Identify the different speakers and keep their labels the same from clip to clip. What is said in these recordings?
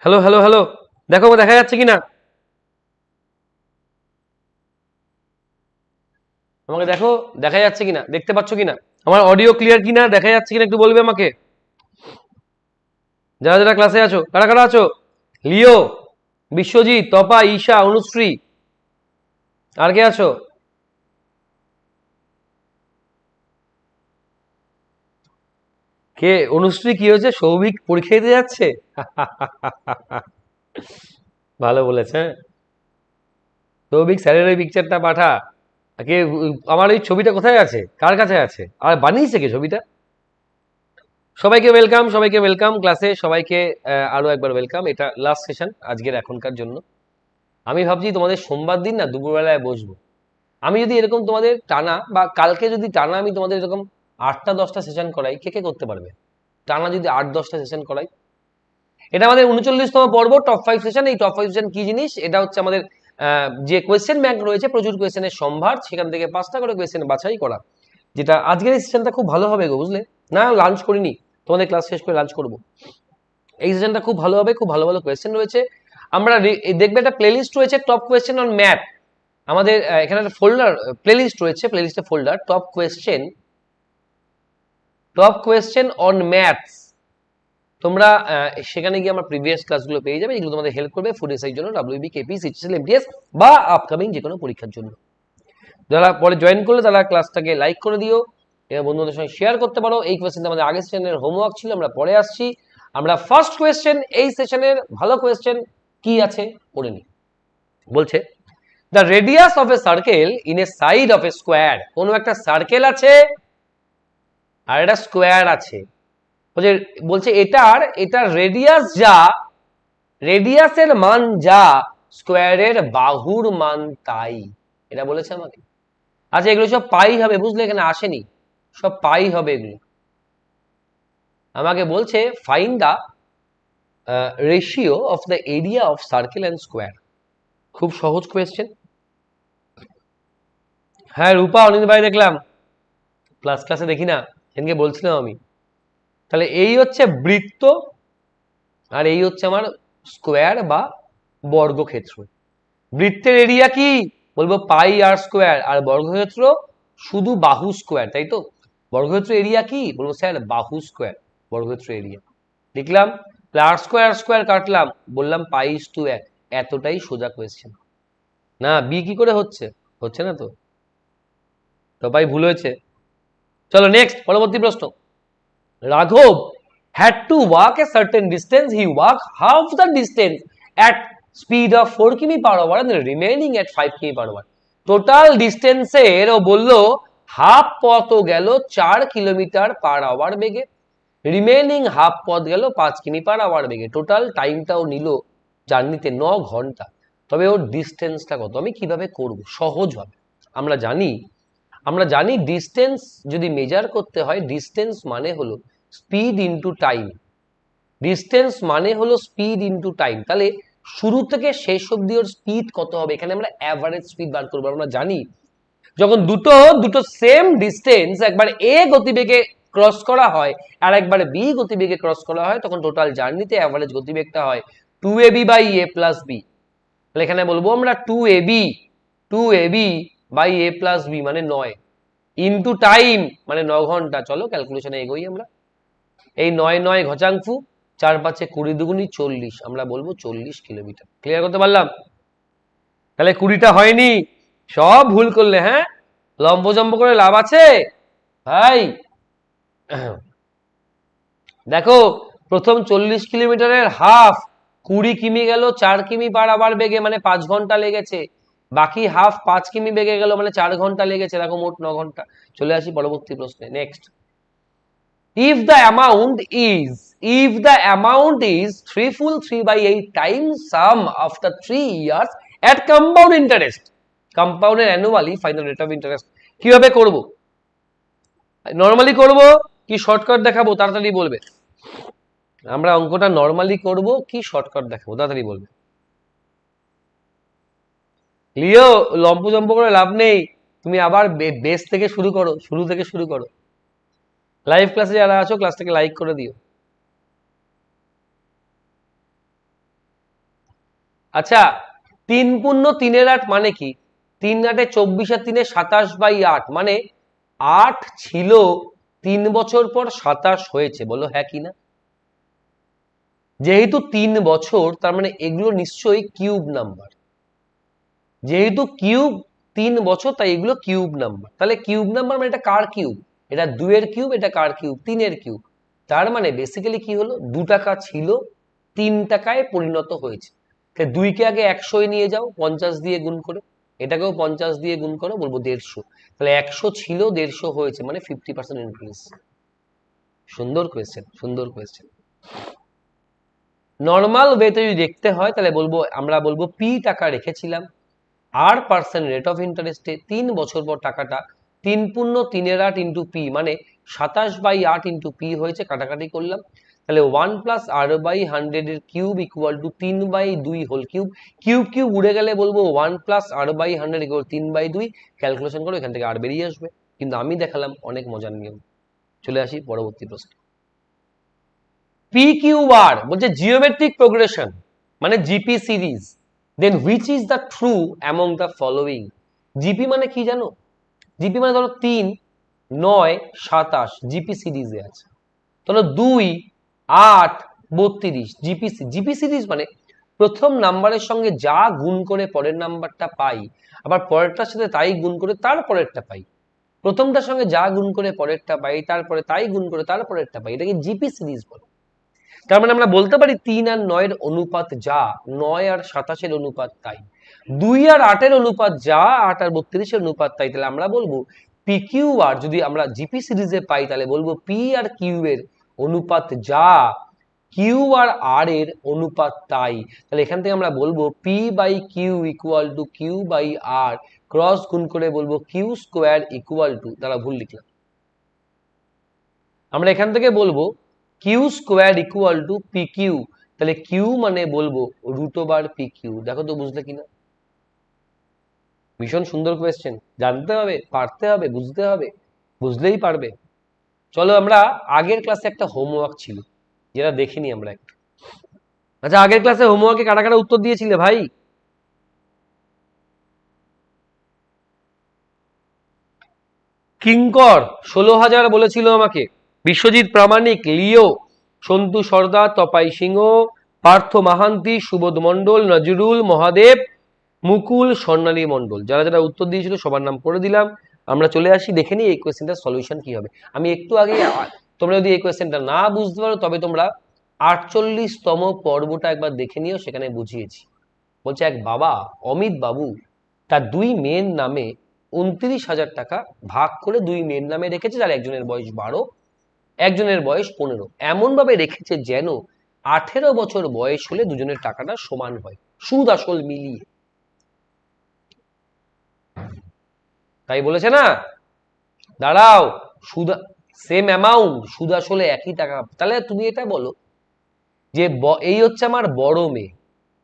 Speaker 1: Hello hello hello, দেখো দেখা যাচ্ছে কিনা? আমাকে দেখো, দেখা যাচ্ছে কিনা, দেখতে পাচ্ছ কিনা? আমার অডিও ক্লিয়ার কিনা, দেখা যাচ্ছে কিনা একটু বলবে আমাকে। যারা যারা ক্লাসে আছো, কারা কারা আছো? লিও, বিশ্বজিৎ, তপা, ঈশা, অনুশ্রী, আর কে আছো? কে? অনুশ্রী কি হয়েছে? সৌভিক পরীক্ষা দিতে যাচ্ছে? ভালো বলেছে, হ্যাঁ। সৌভিক স্যারের ওই পিকচারটা পাঠা। কে? আমার ওই ছবিটা কোথায় আছে, কার কাছে আছে, আর বানিয়েছে কে ছবিটা? সবাইকে ওয়েলকাম, সবাইকে ওয়েলকাম ক্লাসে, সবাইকে আরো একবার ওয়েলকাম। এটা লাস্ট সেশন আজকের এখনকার জন্য। আমি ভাবছি তোমাদের সোমবার দিন না দুপুরবেলায় বসবো। আমি যদি এরকম তোমাদের টানা বা কালকে যদি টানা আমি তোমাদের এরকম 8টা 10টা সেশন করাই, কে কে করতে পারবে? টানা যদি 8-10টা সেশন করাই। এটা আমাদের 39তম পর্ব, টপ 5 সেশন। এই টপ 5 সেশন কি জিনিস? এটা হচ্ছে আমাদের যে কোয়েশ্চেন ব্যাংক রয়েছে, প্রচুর কোয়েশ্চেনের সম্ভার, সেখান থেকে 5টা করে কোয়েশ্চেন বাছাই করা। যেটা আজকের এই সেশনটা খুব ভালো হবে গো, বুঝলে? না লাঞ্চ করিনি, তোমাদের ক্লাস শেষ করে লাঞ্চ করবো। এই সেশনটা খুব ভালো হবে, খুব ভালো ভালো কোয়েশ্চেন রয়েছে। আমরা দেখবে একটা প্লেলিস্ট রয়েছে, টপ কোয়েশ্চেন অন ম্যাথ। আমাদের এখানে একটা ফোল্ডার প্লেলিস্ট রয়েছে, প্লেলিস্টে folder top question on maths. তোমরা সেখানে গিয়ে আমার প্রিভিয়াস ক্লাসগুলো পেয়ে যাবে, এগুলো তোমাদের হেল্প করবে ফুড এসআই জন্য, ডাব্লিউবি, কেপি, সিএইচএসএল, এমটিএস বা আপকামিং যে কোনো পরীক্ষার জন্য। যারা পরে জয়েন করলে তারা ক্লাসটাকে লাইক করে দিও এবং বন্ধুদের সঙ্গে শেয়ার করতে পারো। এই কোয়েশ্চেনটা আমাদের আগের সেশনের হোমওয়ার্ক ছিল, আমরা পরে আসছি। আমরা ফার্স্ট কোয়েশ্চেন এই সেশনের ভালো কোয়েশ্চেন কি আছে পড়ে নিই। বলছে the radius of A circle in a side of A square. কোনো একটা সার্কেল আছে আর একটা স্কোয়ার আছে। বলছে বলছে এটার রেডিয়াস যা, রেডিয়াসের মান যা, স্কোয়ারের বাহুর মান তাই। এটা বলেছে আমাকে। আচ্ছা, এগুলো সব পাই হবে, বুঝলে? এখানে আসেনি, সব পাই হবে এগুলো। আমাকে বলছে find the ratio of the area of circle and square. খুব সহজ কোয়েশ্চেন। হ্যাঁ রূপা, অনিল ভাই দেখলাম ক্লাসে দেখি না, সেদিনকে বলছিলাম আমি। তাহলে এই হচ্ছে বৃত্ত আর এই হচ্ছে আমার স্কোয়ার বা বর্গক্ষেত্র। বৃত্তের এরিয়া কি? বলবো পাই আর স্কোয়ার। আর বর্গক্ষেত্র শুধু বাহু স্কোয়ার, তাই তো? বর্গক্ষেত্র এরিয়া কি? বলবো স্যার বাহু স্কোয়ার বর্গক্ষেত্র এরিয়া। লিখলাম, আর স্কোয়ার স্কোয়ার কাটলাম, বললাম পাই ইস টু 1। এতটাই সোজা কোয়েশ্চেন। না বি কি করে হচ্ছে? হচ্ছে না তো, তো ভাই ভুল হয়েছে। চলো নেক্সট, পরবর্তী প্রশ্ন। রাঘব had to walk a certain distance. He walked half the distance at speed of 4 কিমি per hour and remaining at 5 কিমি পার আওয়ার. টোটাল ডিস্টেন্সের ও বললো হাফ পথ গেল 4 কিলোমিটার পার আওয়ার বেগে, রিমেনিং হাফ পথ গেল 5 কিমি পার আওয়ার বেগে। টোটাল টাইমটাও নিল জার্নিতে 9 ঘন্টা। তবে ওর ডিস্টেন্সটা কত? আমি কিভাবে করব সহজ ভাবে? আমরা জানি ডিস্টেন্স যদি মেজার করতে হয়, ডিস্টেন্স মানে হলো স্পিড ইনটু টাইম। ডিস্টেন্স মানে হলো স্পিড ইনটু টাইম। তাহলে শুরু থেকে শেষ অব্দি ওর স্পিড কত হবে? এখানে আমরা অ্যাভারেজ স্পিড বার করবো। আমরা জানি যখন দুটো দুটো সেম ডিস্টেন্স একবার এ গতিবেগে ক্রস করা হয় আর একবার বি গতিবেগে ক্রস করা হয়, তখন টোটাল জার্নিতে অ্যাভারেজ গতিবেগটা হয় 2ab by A plus B. তাহলে এখানে বলবো আমরা 2ab by A plus B মানে 9 ইনটু টাইম মানে 9 ঘন্টা। চলো ক্যালকুলেশনে এগোই আমরা। এই 9 ঘচাংফু, 4 5 20 দুগুনি 40, আমরা বলবো 40 কিলোমিটার। ক্লিয়ার করতে পারলাম? তাহলে 20টা হয়নি, সব ভুল করলে। হ্যাঁ, লম্বজম্ব করে লাভ আছে ভাই? দেখো, প্রথম 40 কিলোমিটারের হাফ 20 কিমি গেল 4 কিমি পার আওয়ার বেগে, মানে 5 ঘন্টা লেগেছে। বাকি হাফ 5 কিমি বেগে গেল, মানে 4 ঘন্টা লেগেছে। দেখো মোট 9 ঘন্টা। চলে আসি পরবর্তী প্রশ্নে। Next, if the amount is 3 full 3/8 times sum after 3 years at compound interest, compounded annually, find the rate of interest. কিভাবে করব? নরমালি করব কি শর্টকাট দেখাবো? তাড়াতাড়ি বলবে। আমরা অঙ্কটা নরমালি করব কি শর্টকাট দেখাবো? তাড়াতাড়ি বলবে। লিও, লম্পজম্প করে লাভ নেই, তুমি আবার বেস থেকে শুরু করো, শুরু থেকে শুরু করো। লাইভ ক্লাসে যারা আছো ক্লাসটাকে লাইক করে দিও। আচ্ছা 3×3 মানে কি? 3 8 24 আর 3 27/8 মানে 8 ছিল 3 বছর পর 27 হয়েছে, বলো হ্যাঁ কি না? যেহেতু 3 বছর তার মানে এগুলো নিশ্চয়ই কিউব নাম্বার, যেহেতু কিউব 3 বছর তাই এগুলো কিউব নাম্বার। তাহলে কিউব নাম্বার মানে এটা কার কিউব? এটা 2 এর কিউব, এটা কার কিউব? 3 এর কিউব। তার মানে বেসিক্যালি কি হলো, 2 টাকা ছিল 3 টাকায় পরিণত হয়েছে। 2 কে আগে 100 নিয়ে যাও 50 দিয়ে গুণ করে, এটাকেও 50 দিয়ে গুণ করো, বলবো 150। তাহলে 100 ছিল 150 হয়েছে, মানে 50% ইনক্রিজ। সুন্দর কোয়েশ্চেন, সুন্দর কোয়েশ্চেন। নর্মাল ওয়েতে যদি দেখতে হয় তাহলে বলবো, আমরা বলবো পি টাকা রেখেছিলাম, আর পার্সেন্ট রেট অফ ইন্টারেস্টে 3 বছর পর টাকাটা 3×3 ইন্টু পি মানে 27/8 ইন্টু পি হয়েছে, কাটাকাটি করলাম। তাহলে 1+r/100 এর cube equal to 3/2 whole cube. Cube cube উড়ে গেলে বলবো 1+r/100 ইকুয়াল 3/2। ক্যালকুলেশন করো, এখান থেকে আর বেরিয়ে আসবে। কিন্তু আমি দেখালাম অনেক মজার নিয়ম। চলে আসি পরবর্তী প্রশ্ন। পি কিউ আর বলছে জিওমেট্রিক প্রোগ্রেশন মানে GP series, then which is the true among the following. GP মানে কি জানো? জিপি মানে ধরো 3 9 27 জিপি সিরিজে আছে, ধরো 2 8 32 জিপি সিরিজ মানে প্রথম নাম্বারের সঙ্গে যা গুণ করে পরের নাম্বারটা পাই, আবার পরেরটার সাথে তাই গুণ করে তারপরেরটা পাই। প্রথমটার সঙ্গে যা গুণ করে পরেরটা পাই, তারপরে তাই গুণ করে তারপরেরটা পাই, এটাকে জিপি সিরিজ বলে। তার মানে আমরা বলতে পারি 3 আর 9 এর অনুপাত যা, 9 আর 27 এর অনুপাত তাই। 2 আর 8 এর অনুপাত যা, 8 আর 32 এর অনুপাত তাই। তাহলে আমরা বলবো পি কিউ আর যদি আমরা জিপি সিরিজে পাই তাহলে বলবো পি আর কিউ এর অনুপাত যা, কিউ আর আর এর অনুপাত তাই। তাহলে এখান থেকে আমরা বলবো P by Q equal to Q by R, cross গুণ করে বলবো কিউ স্কোয়ার ইকুয়াল টু, তারা ভুল লিখলাম। আমরা এখান থেকে বলবো Q square equal to P Q. তাহলে কিউ মানে বলবো √/পি কিউ। দেখো তো বুঝলে কিনা? ভীষণ সুন্দর কোয়েশ্চেন, জানতে হবে, পারতে হবে, বুঝতে হবে, বুঝলেই পারবে। চলো আমরা আগের ক্লাসে একটা হোমওয়ার্ক ছিল যেটা দেখিনি আমরা একটু। আচ্ছা আগের ক্লাসে হোমওয়ার্কে কারা কারা উত্তর দিয়েছিলে ভাই? কিঙ্কর 16,000 বলেছিল আমাকে, বিশ্বজিৎ প্রামাণিক, লিও, সন্তু সর্দার, তপাই সিংহ, পার্থ মাহান্তি, সুবোধ মণ্ডল, নজরুল, মহাদেব, মুকুল, স্বর্ণালী মণ্ডল। যারা যারা উত্তর দিয়েছিল সবার নাম করে দিলাম। আমরা চলে আসি, দেখে নিই এই কোয়েশ্চেনটার সলিউশন কি হবে। আমি একটু আগে, তোমরা যদি এই কোয়েশ্চেনটা না বুঝতে পারো তবে তোমরা 48তম পর্বটা একবার দেখে নিও, সেখানে বুঝিয়েছি। বলছে এক বাবা অমিত বাবু তার 2 মেয়ের নামে 29,000 টাকা ভাগ করে 2 মেয়ের নামে রেখেছে, যার একজনের বয়স 12, একজনের বয়স 15। এমন ভাবে রেখেছে যেন 18 বছর বয়স হলে দুজনের টাকাটা সমান হয়, সুদ আসল মিলিয়ে। তাই বলেছে না, দাঁড়াও, সুদ সেম অ্যামাউন্ট, সুদ আসলে একই টাকা। তাহলে তুমি এটা বলো যে এই হচ্ছে আমার বড় মেয়ে,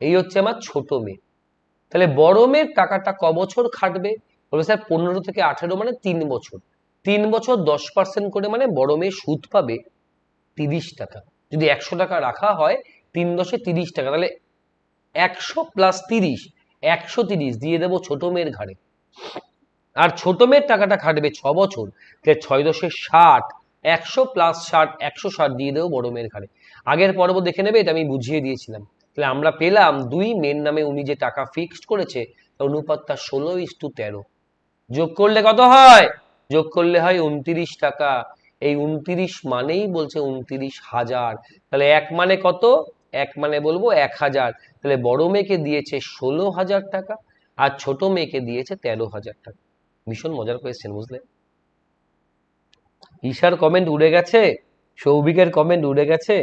Speaker 1: এই হচ্ছে আমার ছোট মেয়ে। তাহলে বড় মেয়ের টাকাটা ক বছর খাটবে? বলবে স্যার 15 থেকে 18 মানে 3 বছর। 3 বছর 10% করে মানে বড় মেয়ে সুদ পাবে 30 টাকা। যদি 100 টাকা রাখা হয় 3 10 30 টাকা, তাহলে 100 প্লাস 30, 130 দিয়ে দেবো ছোট মেয়ের ঘাড়ে। আর ছোট মেয়ের টাকাটা খাটবে 6 বছর, 6 10 60, 100 প্লাস 60, 160 দিয়ে দেবো বড় মেয়ের ঘাড়ে। আগের পর্ব দেখে নেবে, এটা আমি বুঝিয়ে দিয়েছিলাম। তাহলে আমরা পেলাম 2 মেয়ের নামে উনি যে টাকা ফিক্সড করেছে অনুপাতটা 16:13। যোগ করলে কত হয়? যোগ করলে হয় 29 টাকা। এই 29 মানেই বলছে 29,000। তাহলে এক মানে কত? এক মানে বলবো 1,000। তাহলে বড় মেয়েকে দিয়েছে 16,000 টাকা আর ছোট মেয়েকে দিয়েছে 13,000 টাকা। ভীষণ মজার কোয়েশ্চেন, বুঝলে? ঈশার কমেন্ট উড়ে গেছে, সৌভিকের কমেন্ট উড়ে গেছে।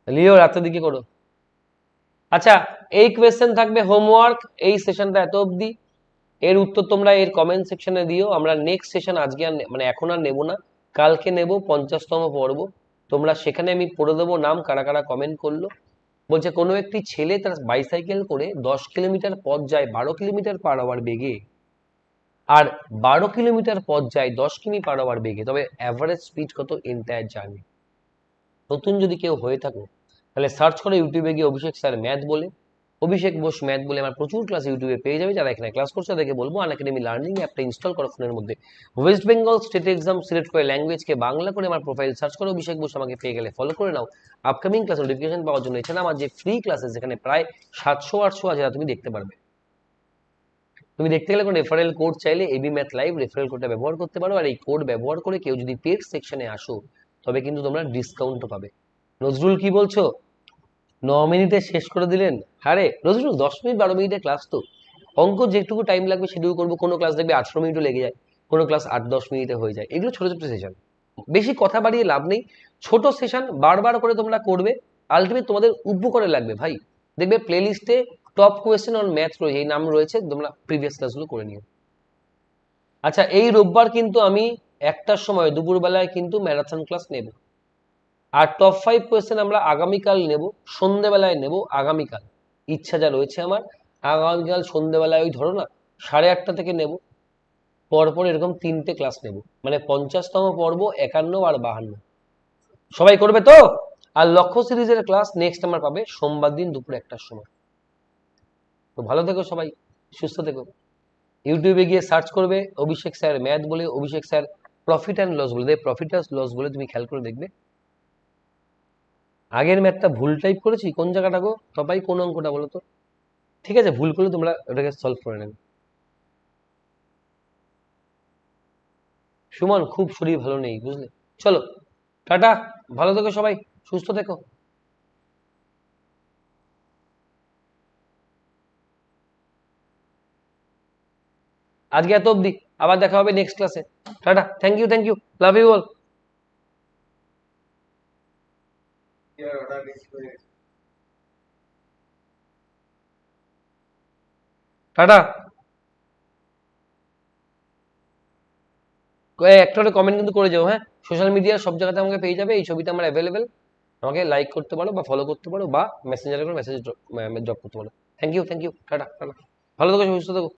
Speaker 1: লিও রাতের দিকে করো। আচ্ছা এই কোয়েশ্চেন থাকবে হোমওয়ার্ক, এই সেশনটা এত অবধি। এর উত্তর তোমরা এর কমেন্ট সেকশনে দিও। আমরা নেক্সট সেশন আজকে আর মানে এখন আর নেব না, কালকে নেব 50তম পর্ব। তোমরা সেখানে আমি পড়ে দেবো নাম কারা কারা কমেন্ট করলো। বলছে কোনো একটি ছেলে তার বাইসাইকেল করে 10 কিলোমিটার পথ যায় 12 কিলোমিটার পার আওয়ার বেগে, আর 12 কিলোমিটার পথ যায় 10 কিমি পার আওয়ার বেগে, তবে অ্যাভারেজ স্পিড কত এন্টায়ার জার্নি? নতুন যদি কেউ হয়ে থাকো তাহলে সার্চ করো ইউটিউবে গিয়ে অভিষেক স্যার ম্যাথ বলে, অভিষেক বোস ম্যাথ বলে আমার প্রচুর ক্লাস ইউটিউবে পেয়ে যাবে। যারা এখানে ক্লাস করছে তাদেরকে বলবো আনএকাডেমি লার্নিং অ্যাপটা ইনস্টল করো ফোনের মধ্যে, West Bengal state exam select করে ল্যাঙ্গুয়েজকে বাংলা করে আমার প্রোফাইল সার্চ করো অভিষেক বোস, আমাকে পেয়ে গেলে ফলো করে নাও আপকামিং ক্লাস নোটিফিকেশন পাওয়ার জন্য। এছাড়া আমার যে ফ্রি ক্লাসেস যেখানে প্রায় 700-800 আছে তুমি দেখতে পারবে। তুমি দেখতে গেলে কোনো রেফারেল কোড চাইলে এবি ম্যাথ লাইভ রেফারেল কোডটা ব্যবহার করতে পারো। আর এই কোড ব্যবহার করে কেউ যদি পেড সেকশনে আসো তবে কিন্তু তোমরা ডিসকাউন্টও পাবে। নজরুল কি বলছো, 9 মিনিটে শেষ করে দিলেন? আরে নজরুল 10 মিনিট 12 মিনিটের ক্লাস তো, অঙ্ক যেটুকু টাইম লাগবে সেটুকু করবো। কোনো ক্লাস দেখবে 18 মিনিটও লেগে যায়, কোনো ক্লাস 8-10 মিনিটে হয়ে যায়। এগুলো ছোট ছোট সেশন, বেশি কথা বাড়িয়ে লাভ নেই। ছোট সেশন বারবার করে তোমরা করবে, আলটিমেট তোমাদের উপকারে লাগবে ভাই। দেখবে প্লে লিস্টে টপ কোয়েশ্চেন অন ম্যাথ রয়েছে, এই নাম রয়েছে, তোমরা প্রিভিয়াস ক্লাসগুলো করে নিও। আচ্ছা এই রোববার কিন্তু আমি 1টার সময় দুপুরবেলায় কিন্তু ম্যারাথন ক্লাস নেব। আর টপ 5 কোয়েশ্চেন আমরা আগামীকাল নেব, সন্ধ্যেবেলায় নেব আগামীকাল। ইচ্ছা যা রয়েছে আমার, আগামীকাল সন্ধ্যেবেলায় ওই ধরো না 8:30 থেকে নেব। পরপর এরকম 3টে ক্লাস নেব, মানে 50তম পর্ব, 51 আর 52। সবাই করবে তো? আর লক্ষ্য সিরিজের ক্লাস নেক্সট আমার পাবে সোমবার দিন দুপুর 1টার সময়। তো ভালো থেকো সবাই, সুস্থ থেকো। ইউটিউবে গিয়ে সার্চ করবে অভিষেক স্যার ম্যাথ বলে, অভিষেক স্যার প্রফিট অ্যান্ড লস বলে, প্রফিট অ্যান্ড লস বলে তুমি খেয়াল করে দেখবে। আগের ম্যাথটা ভুল টাইপ করেছি, কোন জায়গাটা গো সবাই, কোন অঙ্কটা বলো তো? ঠিক আছে, ভুল করলে তোমরা ওটাকে সলভ করে নেবে। সুমন খুব শরীর ভালো নেই বুঝলে। চলো টাটা, ভালো থেকো সবাই, সুস্থ থেকো। আজকে এত অবধি, আবার দেখা হবে নেক্সট ক্লাসে। Tata, thank you, thank you, love you all. Tata. একটা করে কমেন্ট কিন্তু করে যাও, হ্যাঁ। সোশ্যাল মিডিয়ার সব জায়গাতে আমাকে পেয়ে যাবে, এই ছবিটা আমার অ্যাভেলেবেল। আমাকে লাইক করতে পারো বা ফলো করতে পারো বা মেসেঞ্জারে করে মেসেজ ড্রপ করতে পারো। Thank you, thank you, tata tata, ভালো থেকো সুস্থ থেকো।